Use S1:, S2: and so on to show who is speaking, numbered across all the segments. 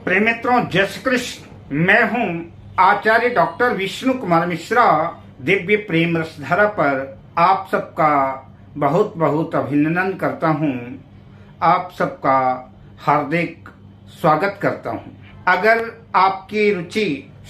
S1: प्रिय मित्रों, जय श्री कृष्ण। मैं हूं आचार्य डॉक्टर विष्णु कुमार मिश्रा। दिव्य प्रेम रसधारा पर आप सबका बहुत बहुत अभिनंदन करता हूं। आप सबका हार्दिक स्वागत करता हूं। अगर आपकी रुचि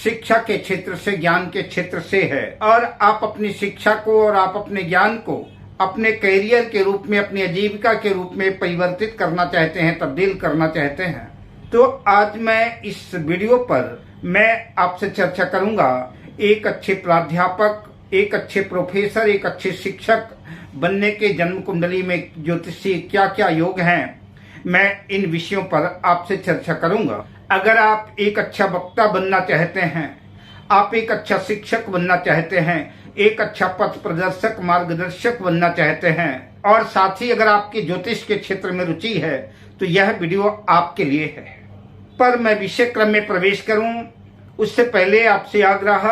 S1: शिक्षा के क्षेत्र से, ज्ञान के क्षेत्र से है और आप अपनी शिक्षा को और आप अपने ज्ञान को अपने कैरियर के रूप में, अपनी आजीविका के रूप में परिवर्तित करना चाहते हैं, तब्दील करना चाहते हैं, तो आज मैं इस वीडियो पर मैं आपसे चर्चा करूंगा एक अच्छे प्राध्यापक, एक अच्छे प्रोफेसर, एक अच्छे शिक्षक बनने के जन्म कुंडली में ज्योतिषी क्या क्या योग हैं। मैं इन विषयों पर आपसे चर्चा करूंगा। अगर आप एक अच्छा वक्ता बनना चाहते हैं, आप एक अच्छा शिक्षक बनना चाहते हैं, एक अच्छा पथ प्रदर्शक, मार्गदर्शक बनना चाहते हैं और साथ ही अगर आपकी ज्योतिष के क्षेत्र में रुचि है, तो यह वीडियो आपके लिए है। पर मैं विषय क्रम में प्रवेश करूं उससे पहले आपसे आग्रह,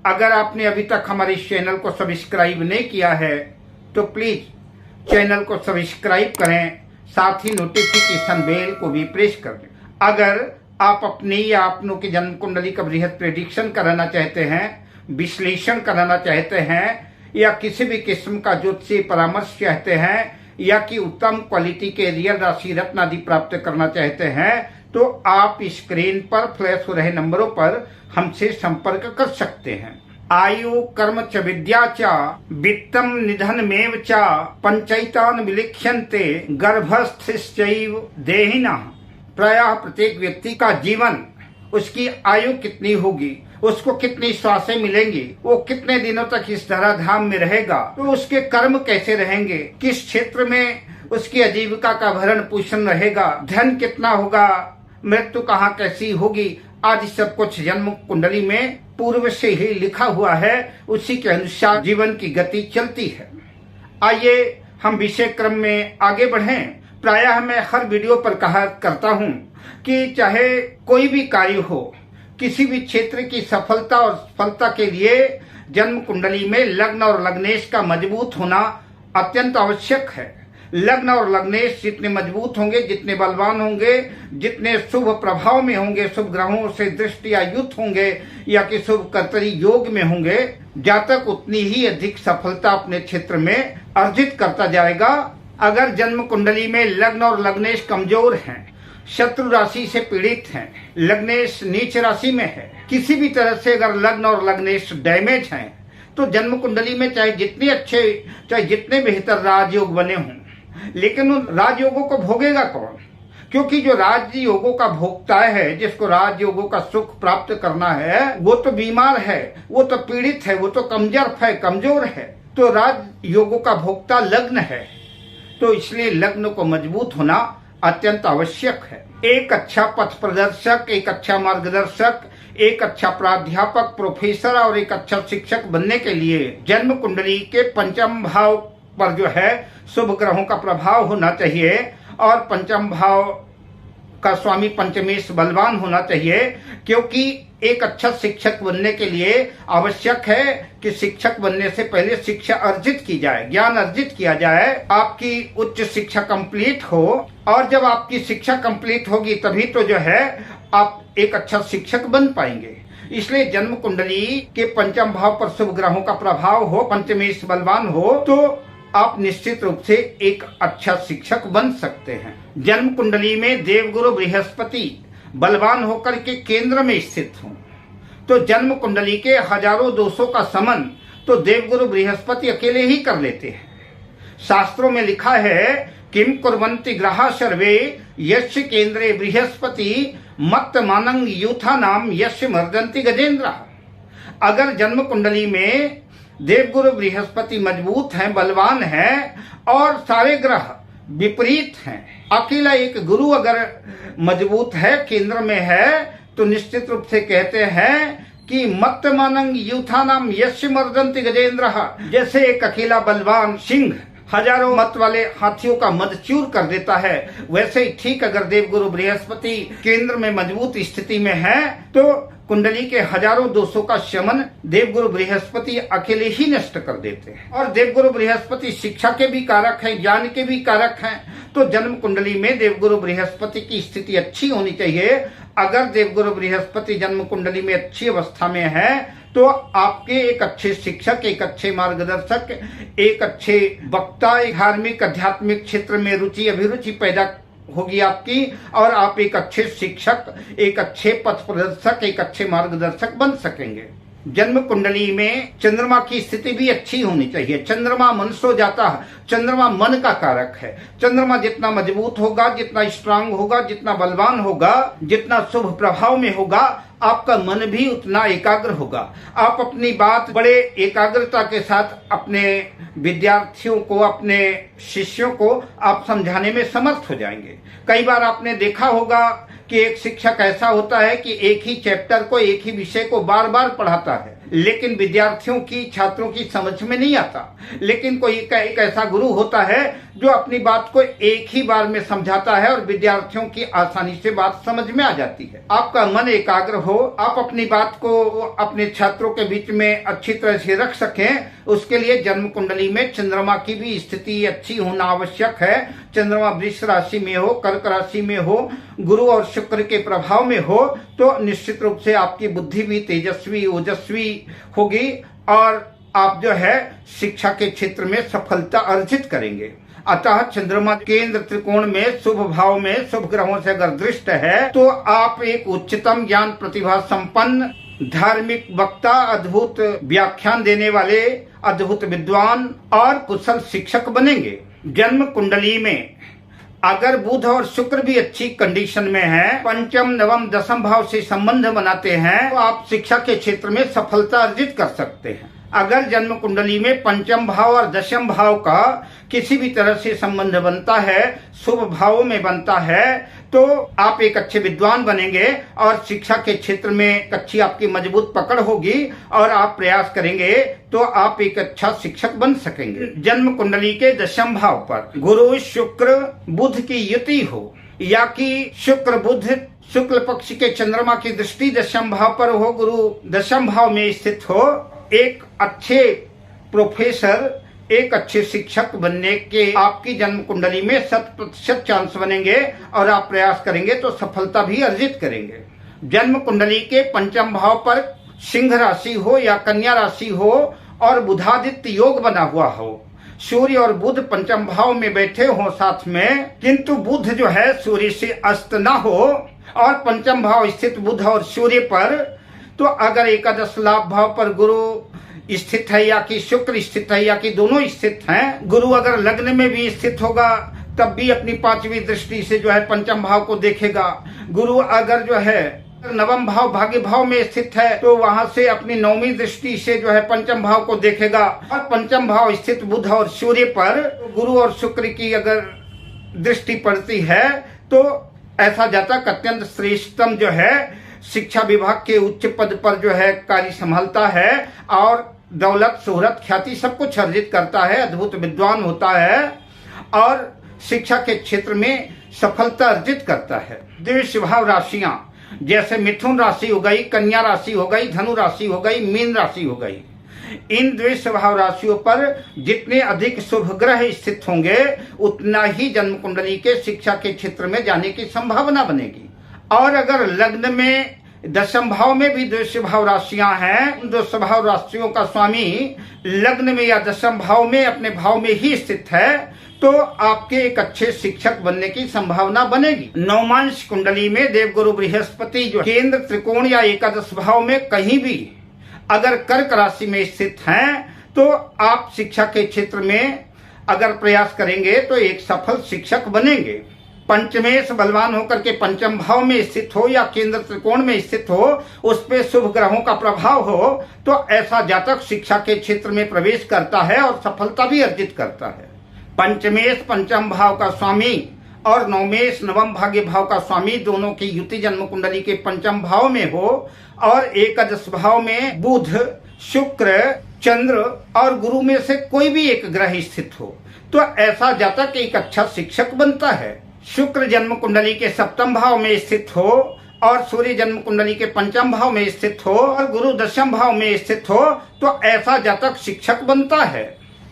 S1: अगर आपने अभी तक हमारे इस चैनल को सब्सक्राइब नहीं किया है तो प्लीज चैनल को सब्सक्राइब करें, साथ ही नोटिफिकेशन बेल को भी प्रेस कर दें। अगर आप अपनी या अपनों की जन्म कुंडली का बृहद प्रेडिक्शन कराना चाहते हैं, विश्लेषण कराना चाहते हैं, या किसी भी किस्म का ज्योतिषीय परामर्श चाहते हैं, या कि उत्तम क्वालिटी के रियल राशि रत्न आदि प्राप्त करना चाहते हैं, तो आप स्क्रीन पर फ्लैश हो रहे नंबरों पर हमसे संपर्क कर सकते हैं। आयु कर्म च विद्या च वित्तम निधनमेव च पंचैतान विलिख्यन्ते गर्भस्थैव देहिनः। प्रायः प्रत्येक व्यक्ति का जीवन, उसकी आयु कितनी होगी, उसको कितनी श्वासें मिलेंगी, वो कितने दिनों तक इस धराधाम में रहेगा, तो उसके कर्म कैसे रहेंगे, किस क्षेत्र में उसकी आजीविका का भरण पोषण रहेगा, धन कितना होगा, मृत्यु कहाँ कैसी होगी, आदि सब कुछ जन्म कुंडली में पूर्व से ही लिखा हुआ है। उसी के अनुसार जीवन की गति चलती है। आइए हम विषय क्रम में आगे बढ़ें। प्रायः मैं हर वीडियो पर कहा करता हूँ कि चाहे कोई भी कार्य हो, किसी भी क्षेत्र की सफलता और सफलता के लिए जन्म कुंडली में लग्न और लग्नेश का मजबूत होना अत्यंत आवश्यक है। लग्न और लग्नेश जितने मजबूत होंगे, जितने बलवान होंगे, जितने शुभ प्रभाव में होंगे, शुभ ग्रहों से दृष्टि या युक्त होंगे, या कि शुभ कर्तरी योग में होंगे, जातक उतनी ही अधिक सफलता अपने क्षेत्र में अर्जित करता जाएगा। अगर जन्म कुंडली में लग्न और लग्नेश कमजोर हैं, शत्रु राशि से पीड़ित हैं, लग्नेश नीच राशि में है, किसी भी तरह से अगर लग्न और लग्नेश डैमेज हैं, तो जन्म कुंडली में चाहे जितने अच्छे, चाहे जितने बेहतर राजयोग बने हों, लेकिन उन राजयोगों को भोगेगा कौन? क्योंकि जो राजयोगों का भोगता है, जिसको राजयोगों का सुख प्राप्त करना है, वो तो बीमार है, वो तो पीड़ित है, वो तो कमजोर है। तो राजयोगों का भोक्ता लग्न है, तो इसलिए लग्न को मजबूत होना अत्यंत आवश्यक है। एक अच्छा पथ प्रदर्शक, एक अच्छा मार्गदर्शक, एक अच्छा प्राध्यापक, प्रोफेसर और एक अच्छा शिक्षक बनने के लिए जन्म कुंडली के पंचम भाव पर जो है शुभ ग्रहों का प्रभाव होना चाहिए और पंचम भाव का स्वामी पंचमेश बलवान होना चाहिए। क्योंकि एक अच्छा शिक्षक बनने के लिए आवश्यक है कि शिक्षक बनने से पहले शिक्षा अर्जित की जाए, ज्ञान अर्जित किया जाए, आपकी उच्च शिक्षा कंप्लीट हो, और जब आपकी शिक्षा कंप्लीट होगी तभी तो जो है आप एक अच्छा शिक्षक बन पाएंगे। इसलिए जन्म कुंडली के पंचम भाव पर शुभ ग्रहों का प्रभाव हो, पंचमेश बलवान हो, तो आप निश्चित रूप से एक अच्छा शिक्षक बन सकते हैं। जन्म कुंडली में देवगुरु बृहस्पति बलवान होकर के केंद्र में स्थित हों, तो जन्म कुंडली के हजारों दोषों का समन तो देवगुरु बृहस्पति अकेले ही कर लेते हैं। शास्त्रों में लिखा है, किम कुर्वन्ति ग्रहा सर्वे यस्य केंद्रे बृहस्पति मत्त मानंग यूथा नाम यस्य मर्दन्ति गजेंद्र। अगर जन्म कुंडली में देवगुरु बृहस्पति मजबूत हैं, बलवान हैं और सारे ग्रह विपरीत हैं, अकेला एक गुरु अगर मजबूत है, केंद्र में है, तो निश्चित रूप से कहते हैं कि मत्त मानंग यूथा नाम यस्य मर्दन्ति गजेंद्र। जैसे एक अकेला बलवान सिंह हजारों मत वाले हाथियों का मदचूर कर देता है, वैसे ही ठीक अगर देवगुरु बृहस्पति केंद्र में मजबूत स्थिति में है, तो कुंडली के हजारों दोषों का शमन देवगुरु बृहस्पति अकेले ही नष्ट कर देते हैं। और देवगुरु बृहस्पति शिक्षा के भी कारक हैं, ज्ञान के भी कारक हैं। तो जन्म कुंडली में देवगुरु बृहस्पति की स्थिति अच्छी होनी चाहिए। अगर देवगुरु बृहस्पति जन्म कुंडली में अच्छी अवस्था में है तो आपके एक अच्छे शिक्षक, एक अच्छे मार्गदर्शक, एक अच्छे वक्ता, एक धार्मिक आध्यात्मिक क्षेत्र में रुचि अभिरुचि पैदा होगी आपकी, और आप एक अच्छे शिक्षक, एक अच्छे पथ प्रदर्शक, एक अच्छे मार्गदर्शक बन सकेंगे। जन्म कुंडली में चंद्रमा की स्थिति भी अच्छी होनी चाहिए। चंद्रमा मनसो जाता है, चंद्रमा मन का कारक है। चंद्रमा जितना मजबूत होगा, जितना स्ट्रांग होगा, जितना बलवान होगा, जितना शुभ प्रभाव में होगा, आपका मन भी उतना एकाग्र होगा। आप अपनी बात बड़े एकाग्रता के साथ अपने विद्यार्थियों को, अपने शिष्यों को आप समझाने में समर्थ हो जाएंगे। कई बार आपने देखा होगा कि एक शिक्षक ऐसा होता है कि एक ही चैप्टर को, एक ही विषय को बार बार पढ़ाता है, लेकिन विद्यार्थियों की, छात्रों की समझ में नहीं आता। लेकिन कोई एक ऐसा गुरु होता है जो अपनी बात को एक ही बार में समझाता है और विद्यार्थियों की आसानी से बात समझ में आ जाती है। आपका मन एकाग्र हो, आप अपनी बात को अपने छात्रों के बीच में अच्छी तरह से रख सकें, उसके लिए जन्म कुंडली में चंद्रमा की भी स्थिति अच्छी होना आवश्यक है। चंद्रमा वृष राशि में हो, कर्क राशि में हो, गुरु और शुक्र के प्रभाव में हो, तो निश्चित रूप से आपकी बुद्धि भी तेजस्वी, ओजस्वी होगी और आप जो है शिक्षा के क्षेत्र में सफलता अर्जित करेंगे। अतः चंद्रमा केंद्र त्रिकोण में शुभ भाव में शुभ ग्रहों से अगर दृष्ट है तो आप एक उच्चतम ज्ञान प्रतिभा संपन्न धार्मिक वक्ता, अद्भुत व्याख्यान देने वाले, अद्भुत विद्वान और कुशल शिक्षक बनेंगे। जन्म कुंडली में अगर बुध और शुक्र भी अच्छी कंडीशन में है, पंचम, नवम, दसम भाव से संबंध बनाते हैं, तो आप शिक्षा के क्षेत्र में सफलता अर्जित कर सकते हैं। अगर जन्म कुंडली में पंचम भाव और दशम भाव का किसी भी तरह से संबंध बनता है, शुभ भावों में बनता है, तो आप एक अच्छे विद्वान बनेंगे और शिक्षा के क्षेत्र में अच्छी आपकी मजबूत पकड़ होगी और आप प्रयास करेंगे तो आप एक अच्छा शिक्षक बन सकेंगे। जन्म कुंडली के दशम भाव पर गुरु, शुक्र, बुध की युति हो या कि शुक्र बुध शुक्ल पक्ष के चंद्रमा की दृष्टि दशम भाव पर हो, गुरु दशम भाव में स्थित हो, एक अच्छे प्रोफेसर, एक अच्छे शिक्षक बनने के आपकी जन्म कुंडली में 100% चांस बनेंगे और आप प्रयास करेंगे तो सफलता भी अर्जित करेंगे। जन्म कुंडली के पंचम भाव पर सिंह राशि हो या कन्या राशि हो और बुधादित्य योग बना हुआ हो, सूर्य और बुध पंचम भाव में बैठे हो साथ में, किंतु बुध जो है सूर्य से अस्त ना हो और पंचम भाव स्थित बुध और सूर्य पर, तो अगर एकादश लाभ भाव पर गुरु स्थित है या कि शुक्र स्थित है या कि दोनों स्थित हैं, गुरु अगर लग्न में भी स्थित होगा तब भी अपनी पांचवी दृष्टि से जो है पंचम भाव को देखेगा। गुरु अगर जो है नवम भाव भाग्य भाव में स्थित है तो वहां से अपनी नौवीं दृष्टि से जो है पंचम भाव को देखेगा और पंचम भाव स्थित बुध और सूर्य पर गुरु और शुक्र की अगर दृष्टि पड़ती है तो ऐसा जातक अत्यंत श्रेष्ठतम जो है शिक्षा विभाग के उच्च पद पर जो है कार्य संभालता है और दौलत, शोहरत, ख्याति सब कुछ अर्जित करता है, अद्भुत विद्वान होता है और शिक्षा के क्षेत्र में सफलता अर्जित करता है। द्विष भाव राशियां जैसे मिथुन राशि हो गई, कन्या राशि हो गई, धनु राशि हो गई, मीन राशि हो गई, इन द्विष भाव राशियों पर जितने अधिक शुभ ग्रह स्थित होंगे उतना ही जन्म कुंडली के शिक्षा के क्षेत्र में जाने की संभावना बनेगी। और अगर लग्न में दशम भाव में भी द्विष भाव राशियां हैं, उन द्विष भाव राशियों का स्वामी लग्न में या दशम भाव में अपने भाव में ही स्थित है तो आपके एक अच्छे शिक्षक बनने की संभावना बनेगी। नवमांश कुंडली में देवगुरु बृहस्पति जो केंद्र त्रिकोण या एकादश भाव में कहीं भी अगर कर्क राशि में स्थित हैं तो आप शिक्षा के क्षेत्र में अगर प्रयास करेंगे तो एक सफल शिक्षक बनेंगे। पंचमेश बलवान होकर के पंचम भाव में स्थित हो या केंद्र त्रिकोण में स्थित हो, उस पे शुभ ग्रहों का प्रभाव हो तो ऐसा जातक शिक्षा के क्षेत्र में प्रवेश करता है और सफलता भी अर्जित करता है। पंचमेश पंचम भाव का स्वामी और नवमेश नवम भाग्य भाव का स्वामी दोनों की युति जन्म कुंडली के पंचम भाव में हो और एकादश भाव में बुध, शुक्र, चंद्र और गुरु में से कोई भी एक ग्रह स्थित हो तो ऐसा जातक एक अच्छा शिक्षक बनता है। शुक्र जन्म कुंडली के सप्तम भाव में स्थित हो और सूर्य जन्म कुंडली के पंचम भाव में स्थित हो और गुरु दशम भाव में स्थित हो तो ऐसा जातक शिक्षक बनता है।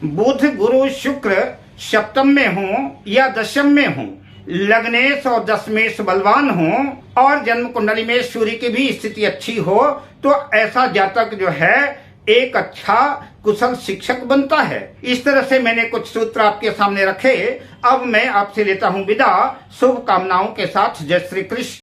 S1: बुध, गुरु, शुक्र सप्तम में हो या दशम में हो लग्नेश और दशमेश बलवान हो और जन्म कुंडली में सूर्य की भी स्थिति अच्छी हो तो ऐसा जातक जो है एक अच्छा कुशल शिक्षक बनता है। इस तरह से मैंने कुछ सूत्र आपके सामने रखे। अब मैं आपसे लेता हूं विदा शुभकामनाओं के साथ। जय श्री कृष्ण।